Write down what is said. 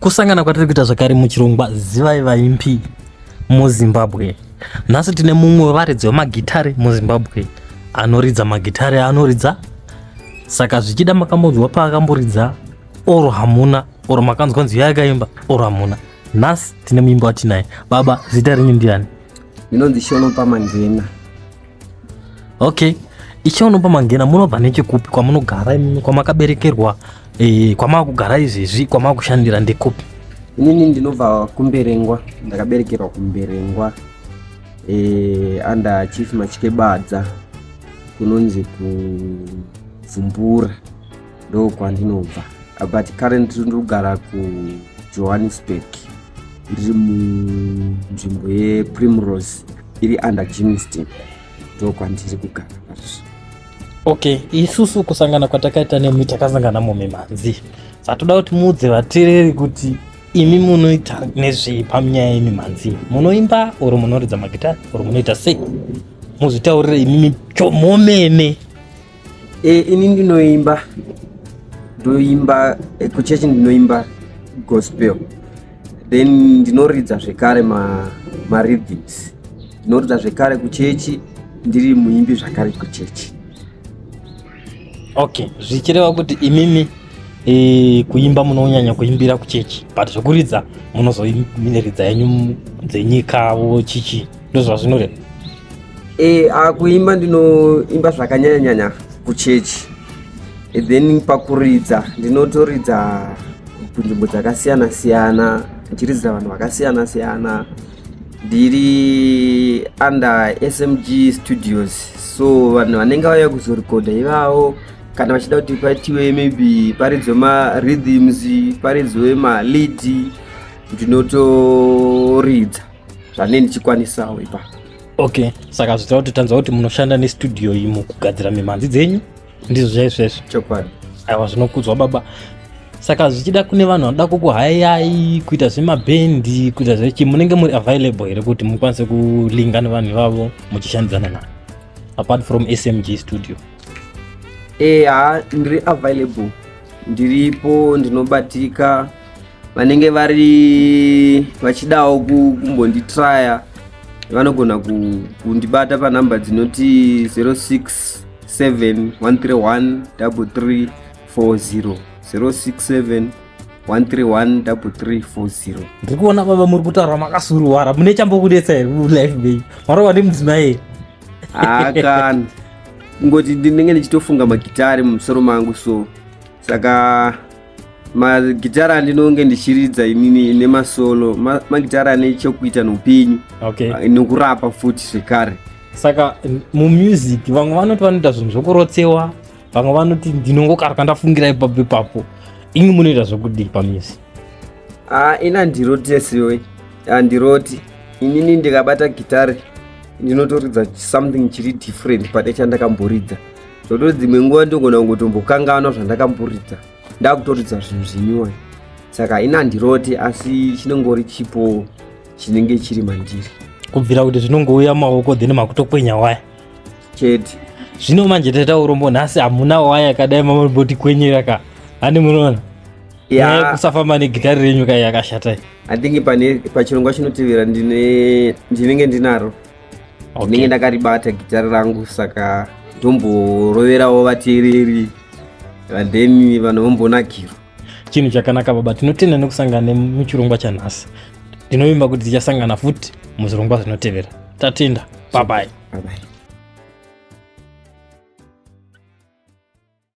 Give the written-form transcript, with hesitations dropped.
Kusangana kwatiri kuita zvakare muchirongwa zivai vaimbi muZimbabwe. Nhasi tine mumwe wevaridzi vemagitare muZimbabwe anoridza magitare anoridza. Saka zvichida makambodzwa paakamboridza oro hamuna, oro makanzwa nziyo yakaimba oro hamuna. Nhasi tine muimbi watinaye. Baba, zita renyu ndiani? Ndinonzi Shonopa Mangena. Okay, Shonopa Mangena, munobva nechekupi? Kwamunogara imimi, kwamakaberekerwa, kwamakugara izvezvi, kwamakushandira ndekupi? Inini ndinobva kuMberengwa, ndakaberekerwa kuMberengwa under Chief Matyebadza kunonzi kuVumbura, ndo kwandinobva. But currently ndinogara kuJohannesburg, ndiri munzvimbo yePrimrose iri under Germiston, ndo kwandiri kugara parizvo. Okay, isusu kusangana kwatakaita nemi takasangana muMimhanzi. Satoda kuti muudze vateereri kuti imi munoita nezvei panyaya yeMimhanzi. Munoimba oro munoridza magitari oro munoita sei? Muzvitaurire imimi chomomene. Ini ndinoimba. Ndoimba kuchechi, ndinoimba gospel. Then ndinoridza zvekare ma-rhythms. Ndinoridza zvekare kuchechi, ndiri muimbi zvakare kuchechi. Okay, zvichireva kuti imimi kuimba munonyanya kuimbira kuchechi, but zvokuridza munozoiridza yenyu dzenyikawo chichi, ndozvazvinoreva? Kuimba ndinoimba zvakanyanya kuchechi. Then pakuridza ndinotoridza kunzvimbo dzakasiyana siyana, ndichiridzira vanhu vakasiyana siyana. Ndiri under SMG Studios, so vanhu vanenge vauya kuzorekodha ivavo, kana vachida kuti paitiwe maybe paridzwe ma-rhythms, paridzwe ma-lead, ndinotoridza zvanenge ndichikwanisawo ipapo. Okay, saka zvitava kuti tanzwa kuti munoshanda nestudio iyi mukugadzira mimhanzi dzenyu, ndizvo zvaizvozvo? Chokwadi. Aiwa, zvinokudzwa baba. Saka zvichida kune vanhu vanoda kukuhayai, kuita zvemabhendi, kuita zvechi, munenge muri available here kuti mukwanise kulinga nevanhu ivavo muchishandidzana navo apart from SMG Studio? Ndiri available, ndiripo, ndinobatika. Vanenge vachidawo kumbonditraya vanogona kundibata panhamba dzinoti 067-131-3340, 067-131-3340. Ndiri kuona baba muri kutaura makasuruwara, mune chambokudetsa here kulife bay? Marova ndimudzimai kana ngoti ndinenge ndichitofunga magitari mumusoro mangu, so saka magitari andinonge ndichiridza inini nemasolo, magitari ane chokuita noupenyu. Okay. Nokurapa futi zvekare. Saka mumusic vamwe vanoti vanoita zvinhu zvokurotsewa, vamwe vanoti ndinongokaruka ndafungira ipapo. Imi munoita zvokudii pamusic? Ina ndirotesiwe, handiroti. Inini ndikabata gitari ndinotoridza something chiri different pane chandakamboridza. Zvototi dzimwe nguva ndogona kungotombokanganwa zvandakamboridza, ndakutoridza zvinhu zvinyuwa. Saka ina ndiroti, asi chinongori chipo chinenge chiri mandiri. Kubvira kuti zvinongouya maoko then makutokwenya waya chete. Zvino manje taita urombo nhasi hamuna waya yakadai mamboti kwenyera ka. Hani munoona? Ya kusafamba negitari renyu kai yakashata. I think pachirongwa chinotevera ndinenge ndinaro. Okay. Ndinenge ndakaribata gitari rangu, saka ndomboroverawo vateereri and then vanhu vombonakirwa. Chinhu chakanaka baba, tinotenda nekusangana muchirongwa chanhasi. Ndinovimba kuti tichasangana futi muzvirongwa zvinotevera. Tatenda. Bye bye. Bye bye.